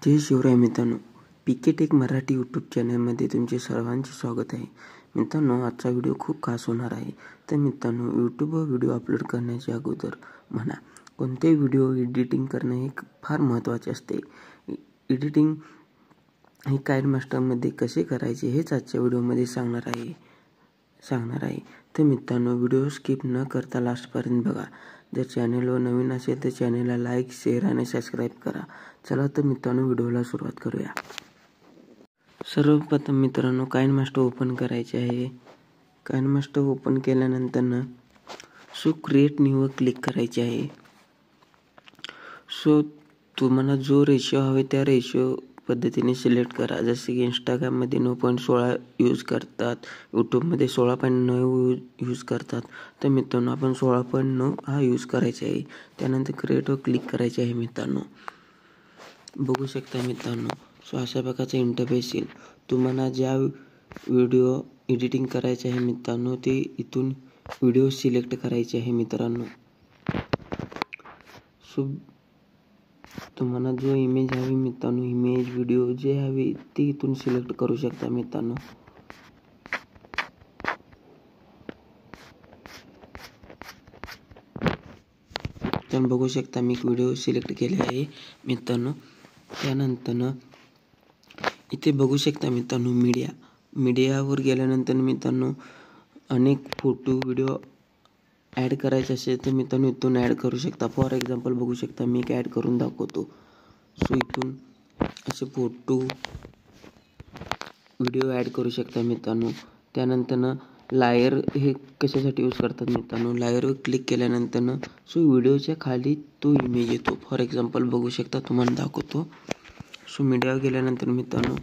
जय शिवराय मित्रांनो, पीके take Marathi YouTube चॅनलमध्ये तुमचे सर्वांचे स्वागत आहे. मित्रांनो, आजचा व्हिडिओ खूप खास होणार आहे. तर मित्रांनो, यूट्यूबवर व्हिडिओ अपलोड करण्याच्या अगोदर म्हणा कोणतेही व्हिडिओ एडिटिंग करणे हे फार महत्त्वाचे असते. एडिटिंग हे काइनमास्टरमध्ये कसे करायचे हेच आजच्या व्हिडिओमध्ये सांगणार आहे. तर मित्रांनो, व्हिडिओ स्किप न करता लास्टपर्यंत बघा. जर चॅनलवर नवीन असेल तर चॅनलला लाईक, शेअर आणि सबस्क्राईब करा. चला तर मित्रांनो, व्हिडिओला सुरुवात करूया. सर्वप्रथम मित्रांनो, काइनमास्टर ओपन करायचे आहे. काइनमास्टर ओपन केल्यानंतर क्रिएट न्यूवर क्लिक करायचे आहे. तुम्हाला जो रेशो हवे त्या रेशो पद्धतीने सिलेक्ट करा. जसे की इंस्टाग्राममध्ये 9.16 यूज करतात, यूट्यूबमध्ये 16.9 यूज करतात. तर मित्रांनो, आपण 16.9 हा यूज करायचा आहे. त्यानंतर क्रिएटवर क्लिक करायचे आहे. मित्रांनो, बघू शकता मित्रांनो, अशा प्रकारचा इंटरफेस येईल. तुम्हाला ज्या व्हिडिओ एडिटिंग करायचे आहे मित्रांनो, ते इथून व्हिडिओ सिलेक्ट करायचे आहे. मित्रांनो, तुम्हाला जो इमेज हवी मित्रांनो, इमेज व्हिडिओ जे हवे ते इथून सिलेक्ट करू शकता. मित्रांनो, तर बघू शकता मी व्हिडिओ सिलेक्ट केले आहे. मित्रांनो, त्यानंतर इथे बघू शकता मित्रांनो, मीडियावर गेल्यानंतर मित्रांनो, अनेक फोटो व्हिडिओ ॲड करायचे असेल तर मित्रांनो इथून ॲड करू शकता. फॉर एक्झाम्पल बघू शकता, मी एक ॲड करून दाखवतो. इथून असे फोटो व्हिडिओ ॲड करू शकता. मित्रांनो, त्यानंतर लायर हे कशासाठी यूज करतात मित्रांनो, लायरवर क्लिक केल्यानंतर व्हिडिओच्या खाली तो इमेज येतो. फॉर एक्झाम्पल बघू शकता, तुम्हाला दाखवतो. मीडियावर गेल्यानंतर मित्रांनो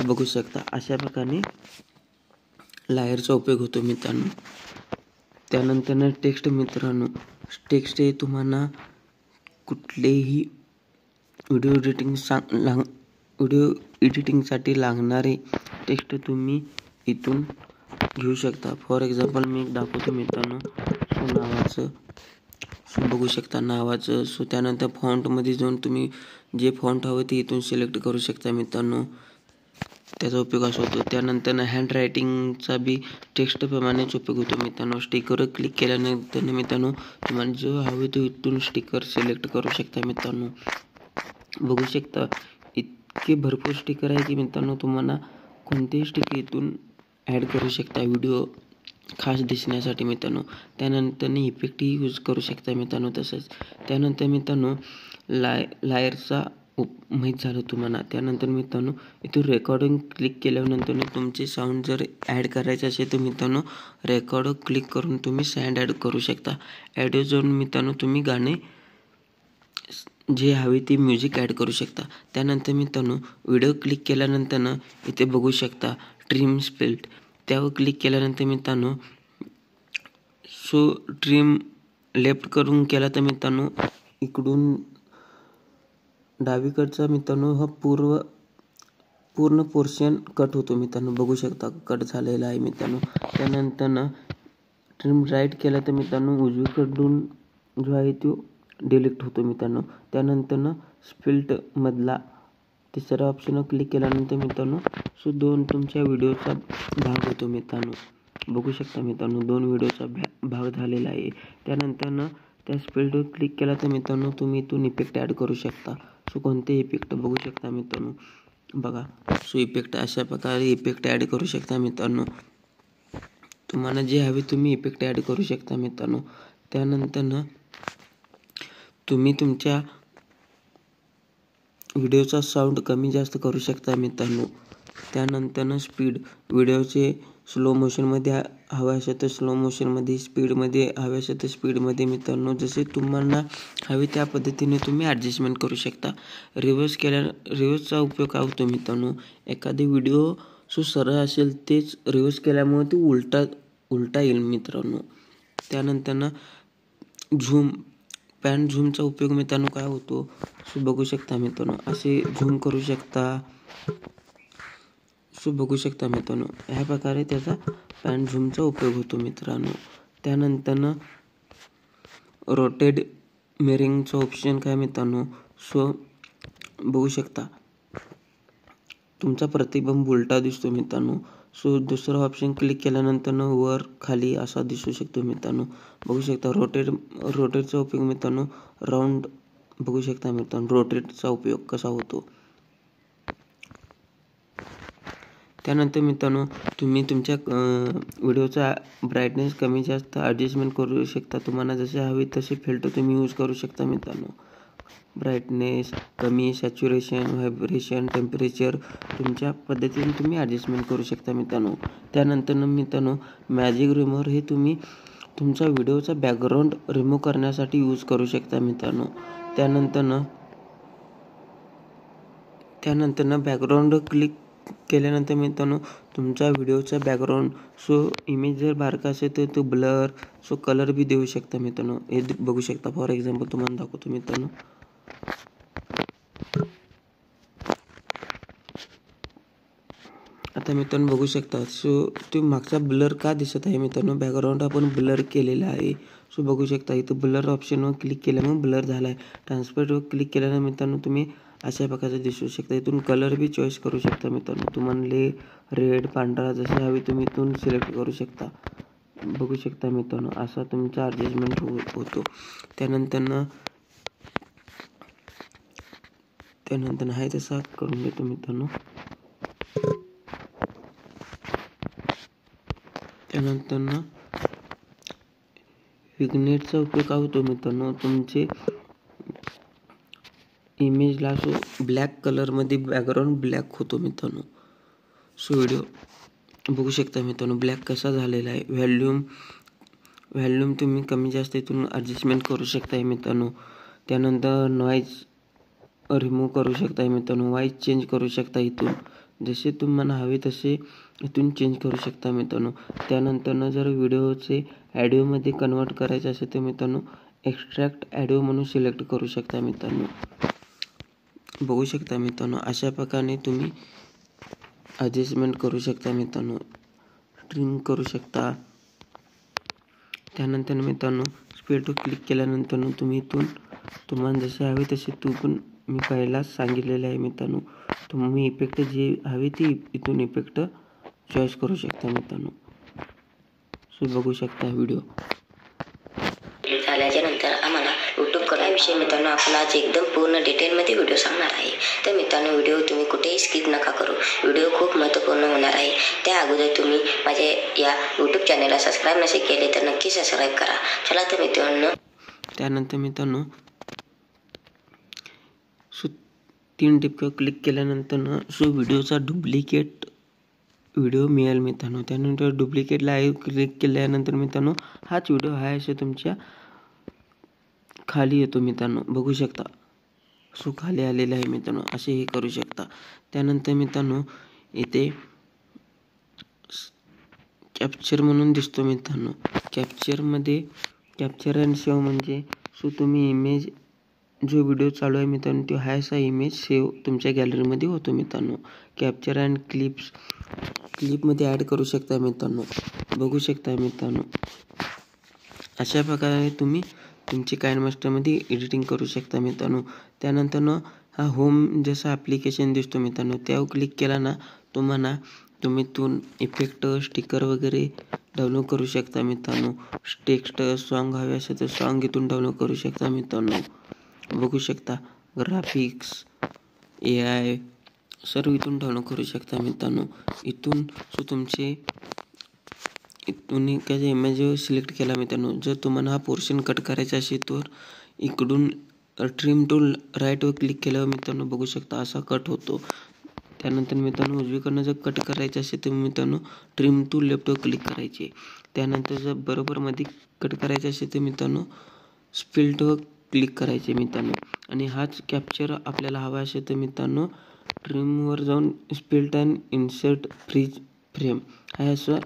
बघू शकता अशा प्रकारे लायरचा उपयोग होतो. मित्रांनो, त्यानंतर टेक्स्ट. मित्रांनो, टेक्स्ट हे तुम्हाला कुठलेही व्हिडिओ एडिटिंगसाठी लागणारे टेक्स्ट तुम्ही इथून घेऊ शकता. फॉर एक्झाम्पल मी एक दाखवतो मित्रांनो, नावाचं बघू शकता नावाचं. त्यानंतर फॉन्टमध्ये जाऊन तुम्ही जे फॉन्ट हवं ते इथून सिलेक्ट करू शकता. मित्रांनो, त्याचा उपयोग असा होतो. त्यानंतर हँड रायटिंगचा बी टेक्स्टप्रमाणेच उपयोग होतो. मित्रांनो, स्टिकरवर क्लिक केल्यानंतर मित्रांनो, तुम्हाला जो हवे तो इथून स्टिकर सिलेक्ट करू शकता. मित्रांनो, बघू शकता इतके भरपूर स्टिकर आहे की मित्रांनो, तुम्हाला कोणतेही स्टिकर इथून ॲड करू शकता व्हिडिओ खास दिसण्यासाठी. मित्रांनो, त्यानंतर इफेक्टही यूज करू शकता. मित्रांनो, तसंच त्यानंतर मित्रांनो लायरचा माहीत झालं तुम्हाला. त्यानंतर मित्रांनो, इथून रेकॉर्डिंग क्लिक केल्यानंतर तुमचे साऊंड जर ॲड करायचे असेल तर मित्रांनो रेकॉर्डवर क्लिक करून तुम्ही साऊंड ॲड करू शकता. ॲडिओ जाऊन मित्रांनो तुम्ही गाणे जे हवे ते म्युझिक ॲड करू शकता. त्यानंतर मित्रांनो व्हिडिओ क्लिक केल्यानंतर इथे बघू शकता ट्रिम स्प्लिट, त्यावर क्लिक केल्यानंतर मित्रांनो ट्रिम लेफ्ट करून केला तर मित्रांनो इकडून डावीकडचा मित्रांनो हा पूर्ण पोर्शन कट होतो. मित्रांनो, बघू शकता कट झालेला आहे. मित्रांनो, त्यानंतर ट्रिम राईट केला तर मित्रांनो उजवीकडून जो आहे तो डिलीट होतो. मित्रांनो, त्यानंतर स्प्लिट मधला तिसरा ऑप्शन क्लिक केल्यानंतर मित्रांनो दोन तुमच्या व्हिडिओचा भाग होतो. मित्रांनो, बघू शकता मित्रांनो 2 व्हिडिओचा भाग झालेला आहे. त्यानंतर त्या स्प्लिटवर क्लिक केला तर मित्रांनो तुम्ही इथून इफेक्ट ॲड करू शकता. कोणते इफेक्ट बघू शकता मित्रांनो, बघा. इफेक्ट अशा प्रकारे इफेक्ट ॲड करू शकता. मित्रांनो, तुम्हाला जे हवे तुम्ही इफेक्ट ॲड करू शकता. मित्रांनो, त्यानंतर तुम्ही तुमच्या व्हिडिओचा साऊंड कमी जास्त करू शकता. मित्रांनो, त्यानंतर स्पीड व्हिडिओचे स्लो मोशनमध्ये हवे असेल तर स्लो मोशनमध्ये, स्पीडमध्ये हवे असेल तर स्पीडमध्ये. मित्रांनो, जसे तुम्हाला हवे त्या पद्धतीने तुम्ही ॲडजस्टमेंट करू शकता. रिव्हर्सचा उपयोग काय होतो मित्रांनो, एखादी व्हिडिओ सरळ असेल तेच रिव्हर्स केल्यामुळे ती उलटा येईल. मित्रांनो, त्यानंतर पॅन झूमचा उपयोग मित्रांनो काय होतो बघू शकता. मित्रांनो, असे झूम करू शकता. बघू शकता मित्रांनो, ह्या प्रकारे त्याचा पॅन झूमचा उपयोग होतो. मित्रांनो, त्यानंतर रोटेट मिररिंगचा ऑप्शन काय मित्रांनो, सो बघू शकता तुमचा प्रतिबिंब उलटा दिसतो मित्रांनो. सो दुसरा ऑप्शन क्लिक केल्यानंतर वर खाली असा दिसू शकतो मित्रांनो. बघू शकता रोटेटचा उपयोग मित्रांनो राऊंड बघू शकता मित्रांनो रोटेटचा उपयोग कसा होतो. त्यानंतर मित्रांनो तुम्ही तुमच्या व्हिडिओचा ब्राईटनेस कमी जास्त ॲडजस्टमेंट करू शकता. तुम्हाला जसे हवे तसे फिल्टर तुम्ही यूज करू शकता मित्रांनो. ब्राईटनेस कमी, सॅच्युरेशन, व्हायब्रेशन, टेम्परेचर तुमच्या पद्धतीने तुम्ही ॲडजस्टमेंट करू शकता मित्रांनो. त्यानंतर मित्रांनो मॅजिक रिमूव्हर हे तुम्ही तुमचा व्हिडिओचा बॅकग्राऊंड रिमूव्ह करण्यासाठी यूज करू शकता मित्रांनो. त्यानंतर बॅकग्राऊंड क्लिक केल्यानंतर मित्रांनो तुमचा व्हिडिओचा बॅकग्राऊंड इमेज जर बारका असेल तर तो ब्लर कलर बी देऊ शकता मित्रांनो. हे बघू शकता. फॉर एक्झाम्पल तुम्हाला दाखवतो मित्रांनो. आता मित्रांनो बघू शकता. तो मागचा ब्लर का दिसत आहे मित्रांनो बॅकग्राऊंड आपण ब्लर केलेला आहे. बघू शकता इथं ब्लर ऑप्शनवर क्लिक केल्यामुळे ब्लर झाला आहे. ट्रान्सपेरंटवर क्लिक केल्यानंतर मित्रांनो तुम्ही अशा प्रकारचं दिसू शकता. इथून कलर बी चॉईस करू शकता मित्रांनो. तुम्हाला रेड, पांढरा जसे हवे तुम्ही इथून सिलेक्ट करू शकता. बघू शकता मित्रांनो असा तुमचा ॲडजस्टमेंट होतो. त्यानंतर आहे तसा करून घेतो मित्रांनो. त्यानंतर विग्नेटचा उपयोग काय होतो मित्रांनो तुमचे इमेजला ब्लॅक कलरमध्ये बॅकग्राऊंड ब्लॅक होतो मित्रांनो. व्हिडिओ बघू शकता मित्रांनो ब्लॅक कसा झालेला आहे. व्हॅल्यूम तुम्ही कमी जास्त इथून ॲडजस्टमेंट करू शकताय मित्रांनो. त्यानंतर नॉईज रिमूव्ह करू शकताय मित्रांनो. व्हॉइस चेंज करू शकता इथून जसे तुम्हाला हवे तसे इथून चेंज करू शकता मित्रांनो. त्यानंतर जर व्हिडिओचे ऑडिओमध्ये कन्वर्ट करायचे असेल तर मित्रांनो एक्स्ट्रॅक्ट ऑडिओ म्हणून सिलेक्ट करू शकता मित्रांनो. बघू शकता मित्रांनो अशा प्रकारे तुम्ही ॲडजस्टमेंट करू शकता मित्रांनो. ट्रिम करू शकता. त्यानंतर मित्रांनो स्पीडवर क्लिक केल्यानंतर तुम्ही इथून तुम्हाला जसे हवे तसे मी पहिला सांगितलेले आहे मित्रांनो. तुम्ही इफेक्ट जे हवे ते इथून इफेक्ट चॉईस करू शकता मित्रांनो. बघू शकता व्हिडिओ झाल्याच्या नंतर आम्हाला यूट्यूब कराविषयी मित्रांनो आपण आज एकदम पूर्ण डिटेलमध्ये व्हिडिओ सांगणार आहे. तर मित्रांनो व्हिडिओ तुम्ही कुठेही स्किप नका करू. व्हिडिओ खूप महत्त्वपूर्ण होणार आहे. त्या अगोदर तुम्ही माझ्या या यूट्यूब चॅनलला सबस्क्राईब नसेल केले तर नक्की सबस्क्राईब करा. चला तर मित्रांनो त्यानंतर मित्रांनो 3 टिपक्यावर क्लिक केल्यानंतर व्हिडिओचा डुप्लिकेट व्हिडिओ मिळेल मित्रांनो. त्यानंतर डुप्लिकेटला क्लिक केल्यानंतर मित्रांनो हाच व्हिडिओ असे तुमच्या खाली येतो मित्रांनो. बघू शकता खाली आलेला आहे मित्रांनो. असे हे करू शकता. त्यानंतर मित्रांनो इथे कॅप्चर म्हणून दिसतो मित्रांनो. कॅप्चर अँड सेव्ह म्हणजे तुम्ही इमेज जो व्हिडिओ चालू आहे मित्रांनो तो असा इमेज सेव्ह तुमच्या गॅलरीमध्ये होतो मित्रांनो. कॅप्चर अँड क्लिपमध्ये ॲड करू शकता मित्रांनो. बघू शकता मित्रांनो अशा प्रकारे तुम्ही तुमची काइनमास्टरमध्ये एडिटिंग करू शकता मित्रांनो. त्यानंतर हा होम जसा ॲप्लिकेशन दिसतो मित्रांनो त्यावर क्लिक केला ना तुम्ही इथून इफेक्ट स्टिकर वगैरे डाउनलोड करू शकता मित्रांनो. टेक्स्ट सॉन्ग हवे असेल तर सॉन्ग इथून डाउनलोड करू शकता मित्रांनो. बघू शकता ग्राफिक्स AI सर्व इथून डाउनलोड करू शकता मित्रांनो. इथून इथून एखाद्या इमेज सिलेक्ट केला मित्रांनो. जर तुम्हाला हा पोर्शन कट करायचा असेल तर इकडून ट्रिम टूल राईटवर क्लिक केल्यावर मित्रांनो बघू शकता असा कट होतो. त्यानंतर मित्रांनो उजवीकडनं जर कट करायचं असेल तर मित्रांनो ट्रिम टू लेफ्टवर क्लिक करायचे. त्यानंतर जर बरोबर मध्ये कट करायचं असेल तर मित्रांनो स्प्लिटवर क्लिक करायचे मित्रांनो. आणि हाच कॅप्चर आपल्याला हवा असेल तर मित्रांनो ट्रिमवर जाऊन split and insert freeze frame हा असं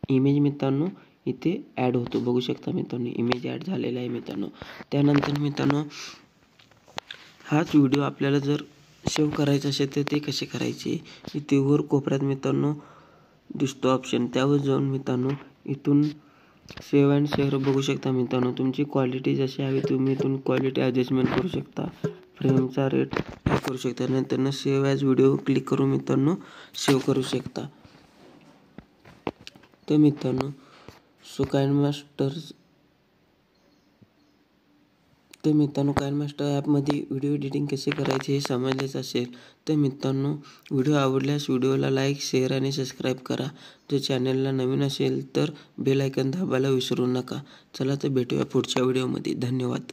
इमेज मित्रांनो इथे ॲड होतो. बघू शकता मित्रांनो इमेज ॲड झालेला आहे मित्रांनो. त्यानंतर मित्रांनो हाच व्हिडिओ आपल्याला जर सेव्ह करायचं असेल तर ते कसे करायचे इथे वर कोपऱ्यात मित्रांनो दिसतो ऑप्शन त्यावर जाऊन मित्रांनो इथून सेव्ह अँड शेअर बघू शकता मित्रांनो. तुमची क्वालिटी जशी हवी तुम्ही इथून क्वालिटी ॲडजस्टमेंट करू शकता. फ्रेमचा रेट हे करू शकता. नंतर सेव्ह ॲज व्हिडिओ क्लिक करून मित्रांनो सेव्ह करू शकता. तर मित्रांनो काइनमास्टर ॲपमध्ये व्हिडिओ एडिटिंग कसे करायचे हे समजलेच असेल. तर मित्रांनो व्हिडिओ आवडल्यास व्हिडिओला लाईक, शेअर आणि सबस्क्राईब करा. जर चॅनलला नवीन असेल तर बेल आयकॉन दाबायला विसरू नका. चला तर भेटूया पुढच्या व्हिडिओमध्ये. धन्यवाद.